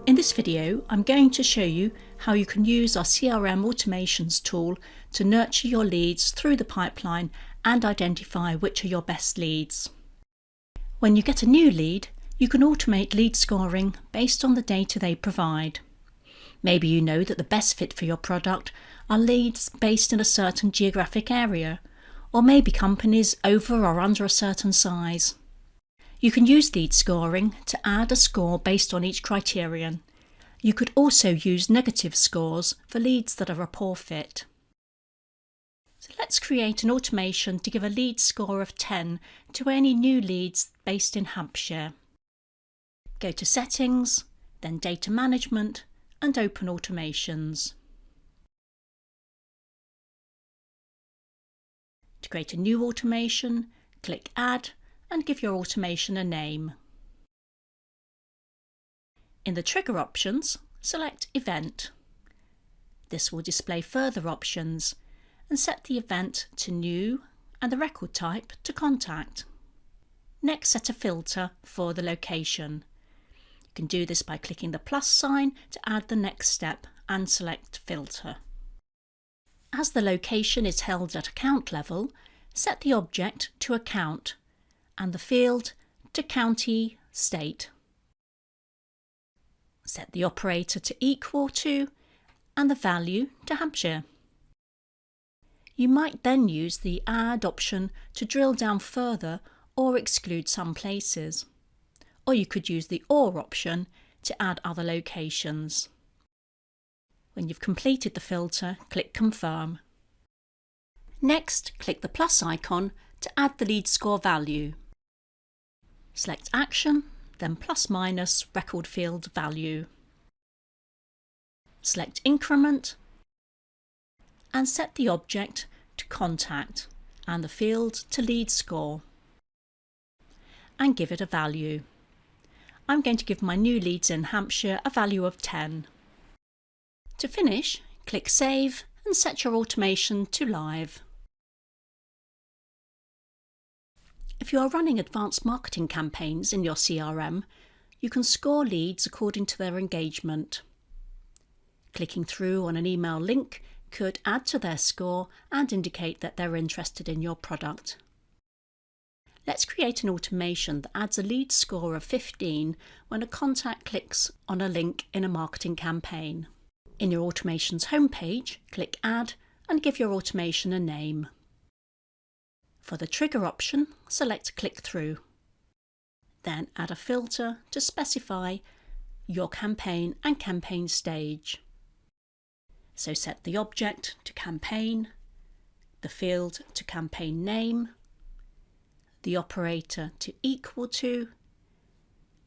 In this video, I'm going to show you how you can use our CRM automations tool to nurture your leads through the pipeline and identify which are your best leads. When you get a new lead, you can automate lead scoring based on the data they provide. Maybe you know that the best fit for your product are leads based in a certain geographic area, or maybe companies over or under a certain size. You can use lead scoring to add a score based on each criterion. You could also use negative scores for leads that are a poor fit. So let's create an automation to give a lead score of 10 to any new leads based in Hampshire. Go to Settings, then Data Management, and open Automations. To create a new automation, click Add and give your automation a name. In the trigger options, select Event. This will display further options and set the event to New and the record type to Contact. Next, set a filter for the location. You can do this by clicking the plus sign to add the next step and select Filter. As the location is held at account level, set the object to Account and the field to County, State. Set the operator to equal to and the value to Hampshire. You might then use the Add option to drill down further or exclude some places. Or you could use the OR option to add other locations. When you've completed the filter, click Confirm. Next, click the plus icon to add the lead score value. Select Action, then plus minus record field value. Select Increment and set the object to Contact and the field to Lead Score and give it a value. I'm going to give my new leads in Hampshire a value of 10. To finish, click Save and set your automation to Live. If you are running advanced marketing campaigns in your CRM, you can score leads according to their engagement. Clicking through on an email link could add to their score and indicate that they're interested in your product. Let's create an automation that adds a lead score of 15 when a contact clicks on a link in a marketing campaign. In your automation's homepage, click Add and give your automation a name. For the trigger option, select Click Through. Then add a filter to specify your campaign and campaign stage. So set the object to Campaign, the field to Campaign Name, the operator to equal to,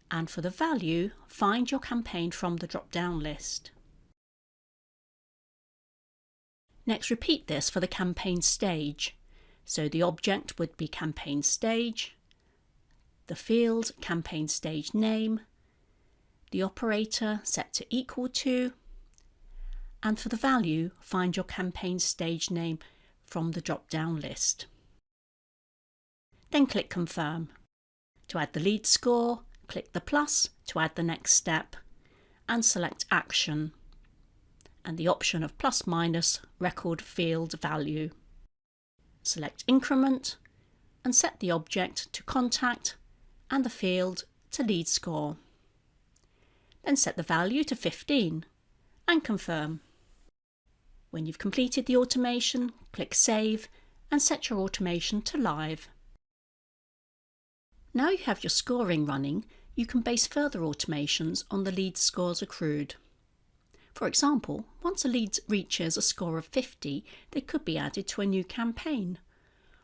and for the value, find your campaign from the drop-down list. Next, repeat this for the campaign stage. So the object would be Campaign Stage, the field Campaign Stage Name, the operator set to equal to, and for the value, find your campaign stage name from the drop-down list. Then click Confirm. To add the lead score, click the plus to add the next step and select Action and the option of plus minus record field value. Select Increment and set the object to Contact and the field to Lead Score. Then set the value to 15 and confirm. When you've completed the automation, click Save and set your automation to Live. Now you have your scoring running, you can base further automations on the lead scores accrued. For example, once a lead reaches a score of 50, they could be added to a new campaign.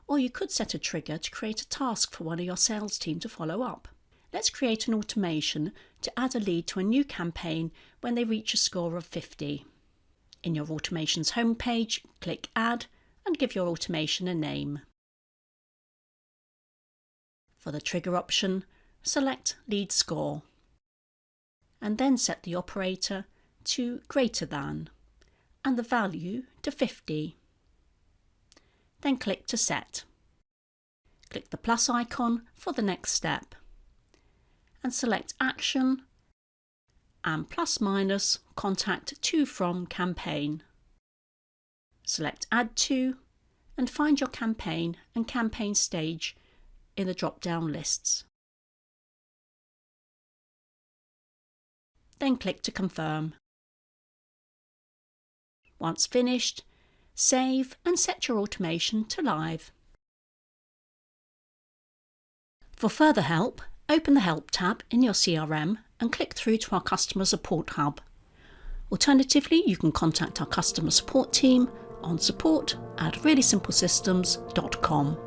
Or you could set a trigger to create a task for one of your sales team to follow up. Let's create an automation to add a lead to a new campaign when they reach a score of 50. In your automation's homepage, click Add and give your automation a name. For the trigger option, select Lead Score and then set the operator to greater than and the value to 50. Then click to set. Click the plus icon for the next step and select Action and ± contact to from campaign. Select Add to and find your campaign and campaign stage in the drop-down lists. Then click to confirm. Once finished, save and set your automation to live. For further help, open the Help tab in your CRM and click through to our Customer Support Hub. Alternatively, you can contact our customer support team on support@reallysimplesystems.com.